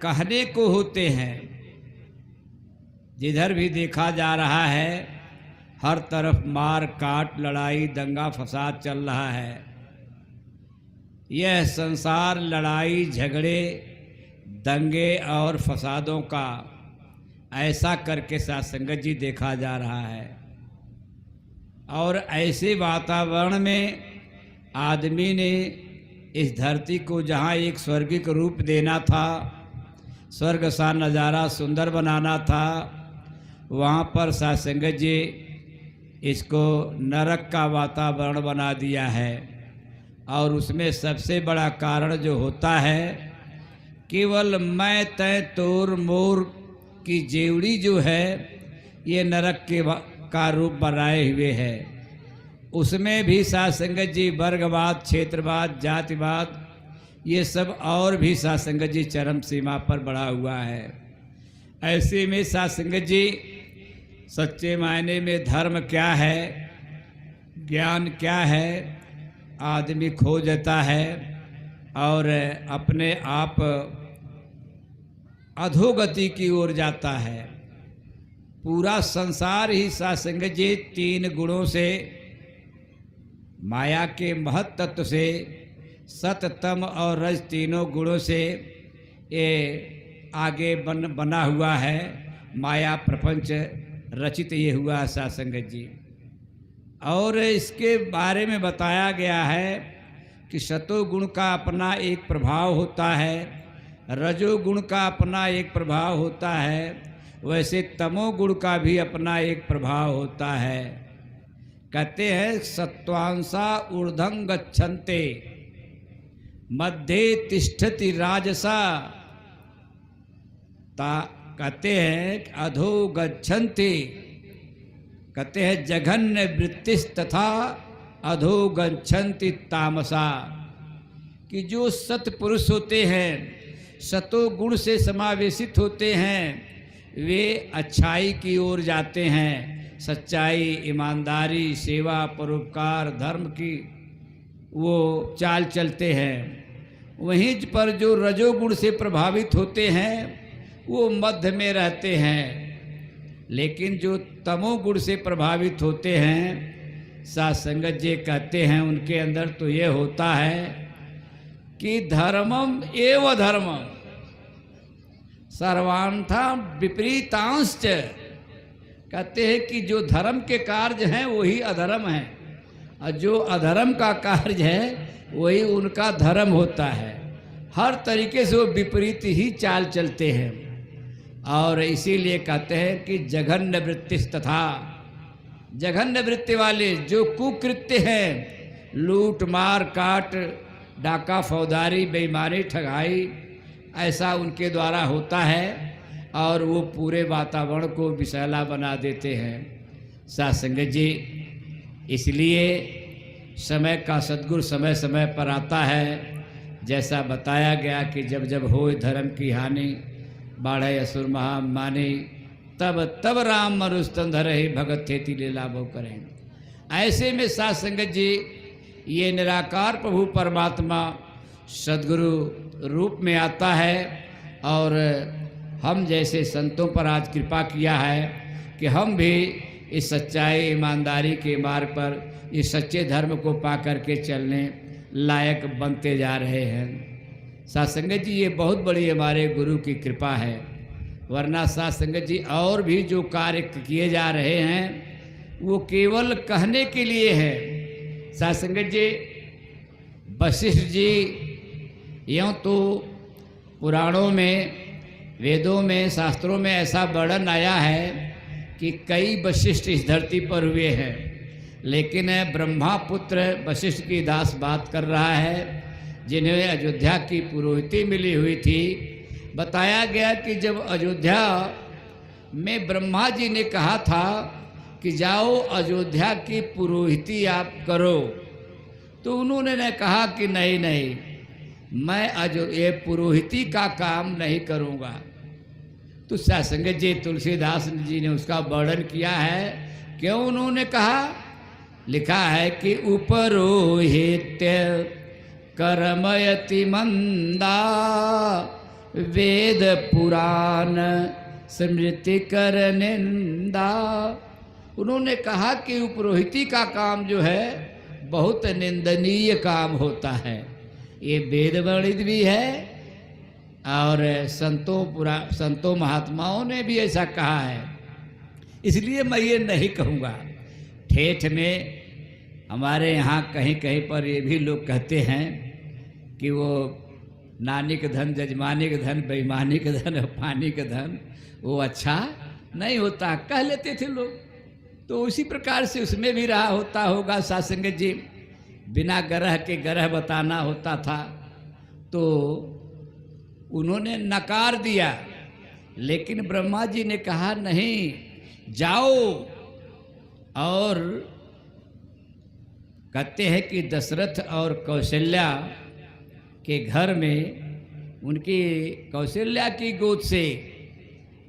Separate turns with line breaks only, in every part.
कहने को होते हैं। जिधर भी देखा जा रहा है हर तरफ मार काट, लड़ाई, दंगा फसाद चल रहा है। यह संसार लड़ाई झगड़े दंगे और फसादों का ऐसा करके सत्संगत जी देखा जा रहा है। और ऐसे वातावरण में आदमी ने इस धरती को जहाँ एक स्वर्गिक रूप देना था, स्वर्ग सा नज़ारा सुंदर बनाना था, वहाँ पर सत्संगत जी इसको नरक का वातावरण बना दिया है। और उसमें सबसे बड़ा कारण जो होता है, केवल मैं तय तोर मोर की जेवड़ी जो है ये नरक का रूप बनाए हुए है। उसमें भी सत्संगत जी वर्गवाद, क्षेत्रवाद, जातिवाद, ये सब और भी सत्संगत जी चरम सीमा पर बढ़ा हुआ है। ऐसे में सत्संगत जी सच्चे मायने में धर्म क्या है, ज्ञान क्या है, आदमी खो जाता है और अपने आप अधोगति की ओर जाता है। पूरा संसार ही सत्संगत जी तीन गुणों से, माया के महत तत्व से, सत तम और रज तीनों गुणों से ये आगे बना हुआ है। माया प्रपंच रचित ये हुआ सत्संगत जी। और इसके बारे में बताया गया है कि सतोगुण का अपना एक प्रभाव होता है, रजोगुण का अपना एक प्रभाव होता है, वैसे तमोगुण का भी अपना एक प्रभाव होता है। कहते हैं सत्वांसा ऊर्ध्वं गच्छन्ते मध्ये तिष्ठति राजसा, कहते हैं अधो गच्छन्ति, कहते हैं जघन्य वृत्तिस् तथा अधो गच्छन्ति तामसा, कि जो सत्पुरुष होते हैं, सतो गुण से समावेशित होते हैं, वे अच्छाई की ओर जाते हैं। सच्चाई, ईमानदारी, सेवा, परोपकार, धर्म की वो चाल चलते हैं। वहीं पर जो रजोगुण से प्रभावित होते हैं वो मध्य में रहते हैं। लेकिन जो तमोगुण से प्रभावित होते हैं, सत्संगत जी कहते हैं उनके अंदर तो ये होता है कि धर्मम एव धर्मम सर्वान्था विपरीतांश्च, कहते हैं कि जो धर्म के कार्य हैं वही अधर्म है, और जो अधर्म का कार्य है वही उनका धर्म होता है। हर तरीके से वो विपरीत ही चाल चलते हैं। और इसीलिए कहते हैं कि जघन्य वृत्ति तथा, जघन्य वृत्ति वाले जो कुकृत्य हैं, लूट मार काट, डाका फौदारी, बेईमानी, ठगाई, ऐसा उनके द्वारा होता है और वो पूरे वातावरण को विषैला बना देते हैं सत्संगत जी। इसलिए समय का सद्गुरु समय समय पर आता है। जैसा बताया गया कि जब जब होए धर्म की हानि, बाढ़े असुर महामानी, तब तब राम मरुस्तन धरहि भगत थेती लीला भो करें। ऐसे में सत्संगत जी ये निराकार प्रभु परमात्मा सद्गुरु रूप में आता है और हम जैसे संतों पर आज कृपा किया है कि हम भी इस सच्चाई, ईमानदारी के मार्ग पर इस सच्चे धर्म को पा करके चलने लायक बनते जा रहे हैं। सत्संगत जी ये बहुत बड़ी हमारे गुरु की कृपा है। वरना सत्संगत जी और भी जो कार्य किए जा रहे हैं वो केवल कहने के लिए है। सत्संगत जी, वशिष्ठ जी, यूँ तो पुराणों में, वेदों में, शास्त्रों में ऐसा वर्णन आया है कि कई वशिष्ठ इस धरती पर हुए हैं, लेकिन ब्रह्मा पुत्र वशिष्ठ की दास बात कर रहा है जिन्हें अयोध्या की पुरोहिती मिली हुई थी। बताया गया कि जब अयोध्या में ब्रह्मा जी ने कहा था कि जाओ अयोध्या की पुरोहिती आप करो, तो उन्होंने कहा कि नहीं नहीं, मैं ये पुरोहिती का काम नहीं करूँगा। तो सत्संगत जी तुलसीदास जी ने उसका वर्णन किया है। क्यों उन्होंने कहा? लिखा है कि उपरोहित्य कर्मयति मंदा वेद पुराण स्मृति कर निंदा। उन्होंने कहा कि पुरोहिती का काम जो है बहुत निंदनीय काम होता है। ये वेद वर्णित भी है और संतों महात्माओं ने भी ऐसा कहा है, इसलिए मैं ये नहीं कहूँगा। ठेठ में हमारे यहाँ कहीं कहीं पर ये भी लोग कहते हैं कि वो नानी का धन, जजमानी का धन, बेईमानी का धन, पानी का धन वो अच्छा नहीं होता, कह लेते थे लोग। तो उसी प्रकार से उसमें भी रहा होता होगा सासंगत जी, बिना ग्रह के ग्रह बताना होता था तो उन्होंने नकार दिया। लेकिन ब्रह्मा जी ने कहा नहीं, जाओ। और कहते हैं कि दशरथ और कौशल्या के घर में उनकी कौशल्या की गोद से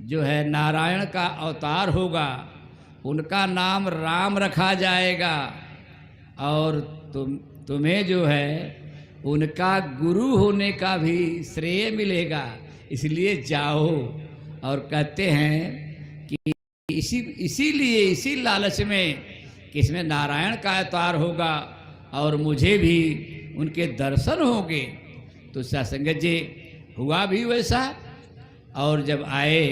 जो है नारायण का अवतार होगा, उनका नाम राम रखा जाएगा और तुम्हें जो है उनका गुरु होने का भी श्रेय मिलेगा, इसलिए जाओ। और कहते हैं कि इसीलिए इसी लालच में कि इसमें नारायण का अवतार होगा और मुझे भी उनके दर्शन होंगे। तो सासंगत जी हुआ भी वैसा। और जब आए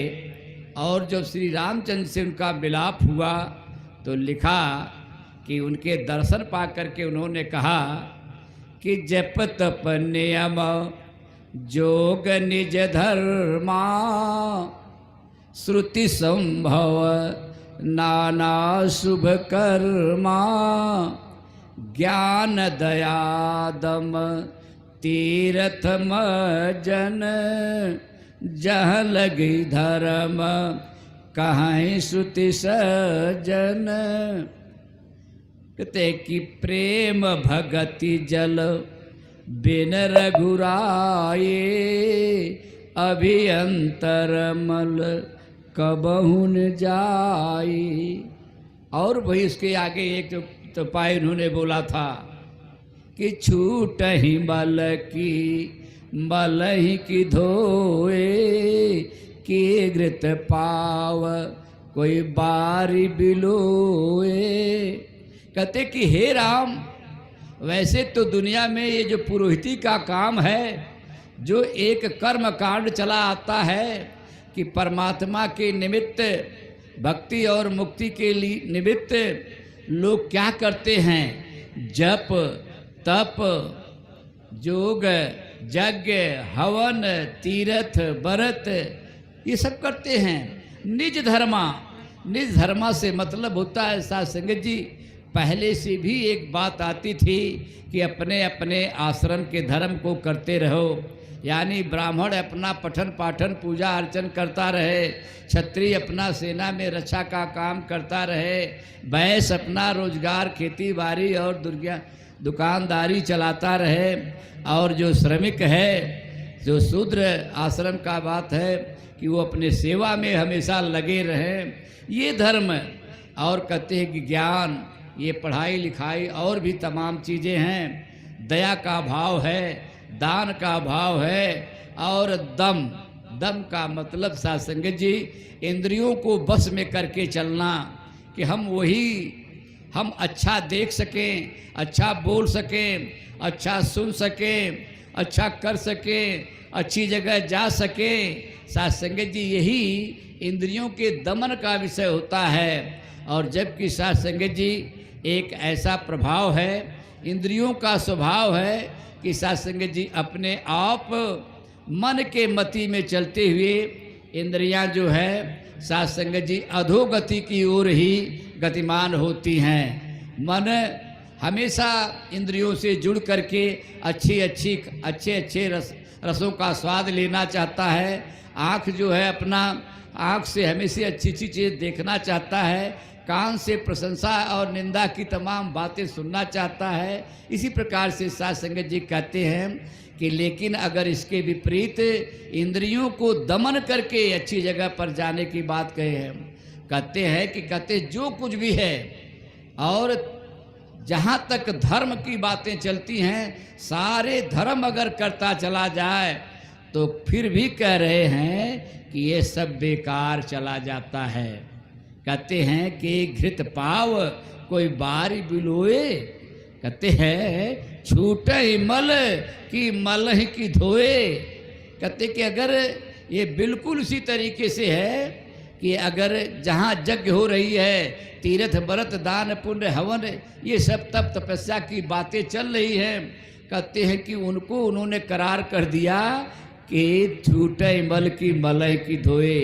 और जब श्री रामचंद्र से उनका मिलाप हुआ तो लिखा कि उनके दर्शन पा करके उन्होंने कहा कि जप तप नियम जोग निज धर्मा, श्रुति संभव नाना शुभ कर्मा, ज्ञान दयादम तीर्थ मजन, जह लगी धर्म कहीं श्रुति सजन। कहते कि प्रेम भगति जल बिन रघुराए, अभियंतर मल कबहुन जाई। और भाई उसके आगे एक तो पाई उन्होंने बोला था कि छूट ही बल की बल ही की धोए, कि घृत पाव कोई बारी बिलोए। कहते कि हे राम, वैसे तो दुनिया में ये जो पुरोहिती का काम है, जो एक कर्म कांड चला आता है कि परमात्मा के निमित्त, भक्ति और मुक्ति के लिए निमित्त लोग क्या करते हैं, जप तप जोग यज्ञ हवन तीर्थ व्रत ये सब करते हैं। निज धर्मा से मतलब होता है साथ संगत जी, पहले से भी एक बात आती थी कि अपने अपने आश्रम के धर्म को करते रहो। यानी ब्राह्मण अपना पठन पाठन पूजा अर्चन करता रहे, क्षत्रिय अपना सेना में रक्षा का काम करता रहे, वैश्य अपना रोजगार खेती बाड़ी और दुकानदारी चलाता रहे, और जो श्रमिक है, जो शूद्र आश्रम का बात है कि वो अपने सेवा में हमेशा लगे रहें, ये धर्म। और कहते हैं कि ज्ञान, ये पढ़ाई लिखाई और भी तमाम चीज़ें हैं। दया का भाव है, दान का भाव है, और दम का मतलब साथ संगत जी इंद्रियों को बस में करके चलना, कि हम अच्छा देख सकें, अच्छा बोल सकें, अच्छा सुन सकें, अच्छा कर सकें, अच्छी जगह जा सकें। साथ संगत जी यही इंद्रियों के दमन का विषय होता है। और जबकि साथ संगत जी एक ऐसा प्रभाव है, इंद्रियों का स्वभाव है कि साथ संगत जी अपने आप मन के मति में चलते हुए इंद्रियां जो है साथ संगत जी अधोगति की ओर ही गतिमान होती हैं। मन हमेशा इंद्रियों से जुड़ करके अच्छे रसों का स्वाद लेना चाहता है। आँख जो है अपना आँख से हमेशा अच्छी चीज़ देखना चाहता है, कान से प्रशंसा और निंदा की तमाम बातें सुनना चाहता है। इसी प्रकार से साथ संगत जी कहते हैं कि लेकिन अगर इसके विपरीत इंद्रियों को दमन करके अच्छी जगह पर जाने की बात कहे हैं, कहते जो कुछ भी है और जहाँ तक धर्म की बातें चलती हैं, सारे धर्म अगर करता चला जाए तो फिर भी कह रहे हैं कि ये सब बेकार चला जाता है। कहते हैं कि घृत पाव कोई बारी बिलोए, कहते हैं छूटे मल की मल ही की धोए। कहते कि अगर ये बिल्कुल उसी तरीके से है कि अगर जहाँ यज्ञ हो रही है, तीर्थ व्रत दान पुण्य हवन, ये सब तप तपस्या की बातें चल रही हैं, कहते हैं कि उनको उन्होंने करार कर दिया कि छूटे मल की मलय की धोए।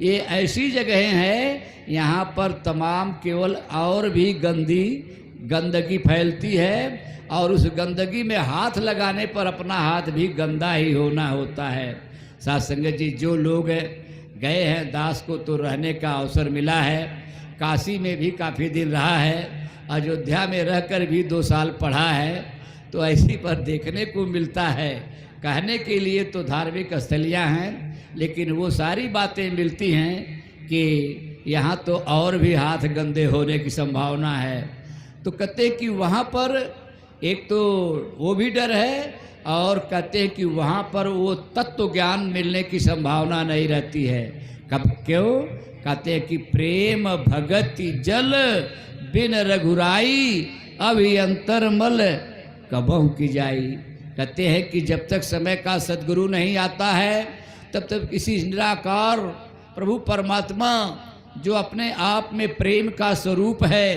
ये ऐसी जगह हैं यहाँ पर तमाम केवल और भी गंदगी फैलती है, और उस गंदगी में हाथ लगाने पर अपना हाथ भी गंदा ही होना होता है। साथ संगत जी, जो लोग गए हैं, दास को तो रहने का अवसर मिला है, काशी में भी काफ़ी दिन रहा है, अयोध्या में रहकर भी 2 साल पढ़ा है, तो ऐसी पर देखने को मिलता है। कहने के लिए तो धार्मिक स्थलियाँ हैं, लेकिन वो सारी बातें मिलती हैं कि यहाँ तो और भी हाथ गंदे होने की संभावना है। तो कहते कि वहाँ पर एक तो वो भी डर है, और कहते हैं कि वहाँ पर वो तत्व ज्ञान मिलने की संभावना नहीं रहती है। कब क्यों? कहते हैं कि प्रेम भगति जल बिन रघुराई अभियंतर मल कबहु की जाई। कहते हैं कि जब तक समय का सद्गुरु नहीं आता है, तब तक किसी निराकार प्रभु परमात्मा जो अपने आप में प्रेम का स्वरूप है,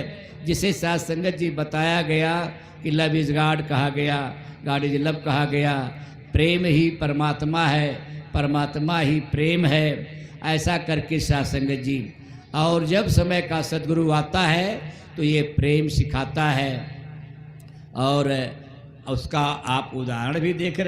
जिसे साथ संगत जी बताया गया कि लव इज गॉड कहा गया, गॉड इज लव कहा गया, प्रेम ही परमात्मा है, परमात्मा ही प्रेम है, ऐसा करके साथ संगत जी। और जब समय का सद्गुरु आता है तो ये प्रेम सिखाता है, और उसका आप उदाहरण भी देख रहे